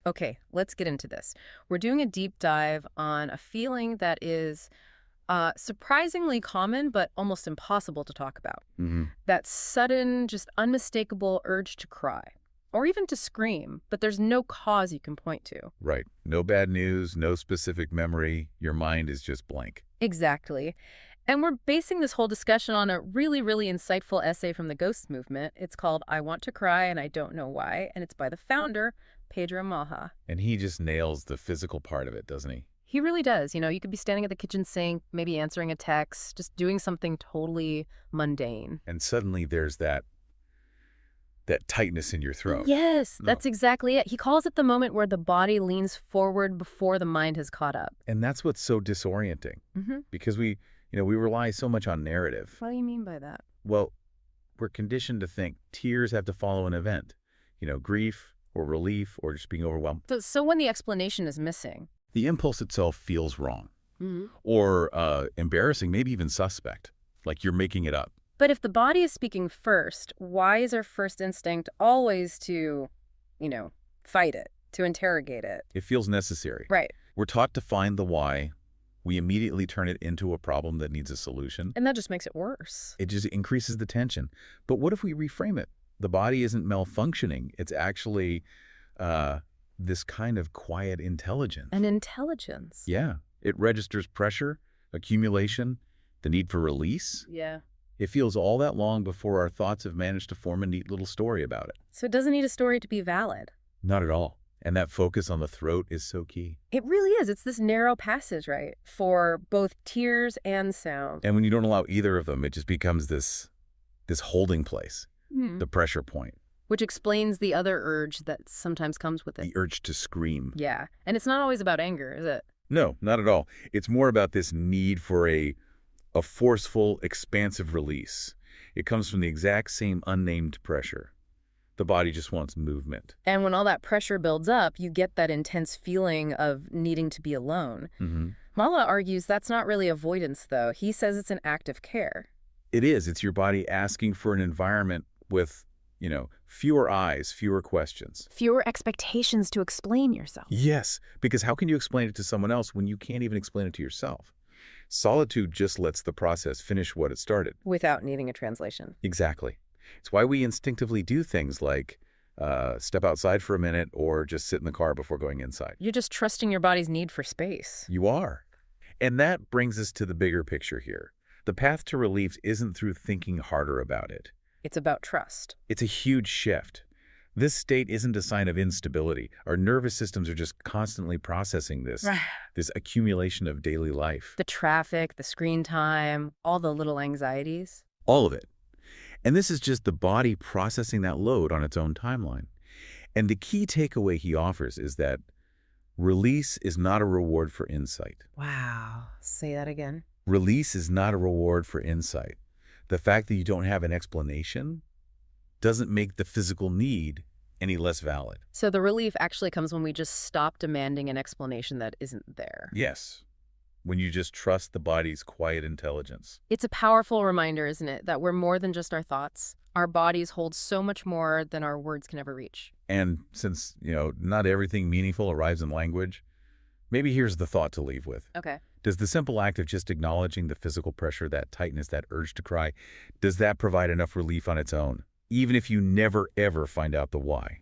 Okay, let's get into this. We're doing a deep dive on a feeling that is surprisingly common, but almost impossible to talk about. Hmm. That sudden, just unmistakable urge to cry, or even to scream, but there's no cause you can point to. Right. No bad news, no specific memory. Your mind is just blank. Exactly. And we're basing this whole discussion on a really, really insightful essay from the Ghost movement. It's called I Want to Cry and I Don't Know Why, and it's by the founder, Pedro Maja. And he just nails the physical part of it, doesn't he? He really does. You know, you could be standing at the kitchen sink, maybe answering a text, just doing something totally mundane. And suddenly there's that tightness in your throat. Yes, No. that's exactly it. He calls it the moment where the body leans forward before the mind has caught up. And that's what's so disorienting Mm-hmm. because we rely so much on narrative. What do you mean by that? Well, we're conditioned to think tears have to follow an event, grief or relief or just being overwhelmed. So when the explanation is missing. The impulse itself feels wrong Mm-hmm. or embarrassing, maybe even suspect, like you're making it up. But if the body is speaking first, why is our first instinct always to, fight it, to interrogate it? It feels necessary. Right. We're taught to find the why. We immediately turn it into a problem that needs a solution. And that just makes it worse. It just increases the tension. But what if we reframe it? The body isn't malfunctioning. It's actually this kind of quiet intelligence. An intelligence. Yeah. It registers pressure, accumulation, the need for release. Yeah. It feels all that long before our thoughts have managed to form a neat little story about it. So it doesn't need a story to be valid. Not at all. And that focus on the throat is so key. It really is. It's this narrow passage, right, for both tears and sound. And when you don't allow either of them, it just becomes this holding place, Hmm. the pressure point, Which explains the other urge that sometimes comes with it. the urge to scream. Yeah. And it's not always about anger, is it? No, not at all. It's more about this need for a forceful, expansive release. It comes from the exact same unnamed pressure. The body just wants movement. And when all that pressure builds up, you get that intense feeling of needing to be alone. Mm-hmm. Mala argues that's not really avoidance, though. He says it's an act of care. It is. It's your body asking for an environment with, fewer eyes, fewer questions. Fewer expectations to explain yourself. Yes, because how can you explain it to someone else when you can't even explain it to yourself? Solitude just lets the process finish what it started. Without needing a translation. Exactly. It's why we instinctively do things like step outside for a minute or just sit in the car before going inside. You're just trusting your body's need for space. You are. And that brings us to the bigger picture here. The path to relief isn't through thinking harder about it. It's about trust. It's a huge shift. This state isn't a sign of instability. Our nervous systems are just constantly processing this accumulation of daily life. The traffic, the screen time, all the little anxieties. All of it. And this is just the body processing that load on its own timeline. And the key takeaway he offers is that release is not a reward for insight. Wow. Say that again. Release is not a reward for insight. The fact that you don't have an explanation doesn't make the physical need any less valid. So the relief actually comes when we just stop demanding an explanation that isn't there. Yes, when you just trust the body's quiet intelligence. It's a powerful reminder, isn't it, that we're more than just our thoughts. Our bodies hold so much more than our words can ever reach. And since, not everything meaningful arrives in language, maybe here's the thought to leave with. Okay. Does the simple act of just acknowledging the physical pressure, that tightness, that urge to cry, does that provide enough relief on its own, even if you never, ever find out the why?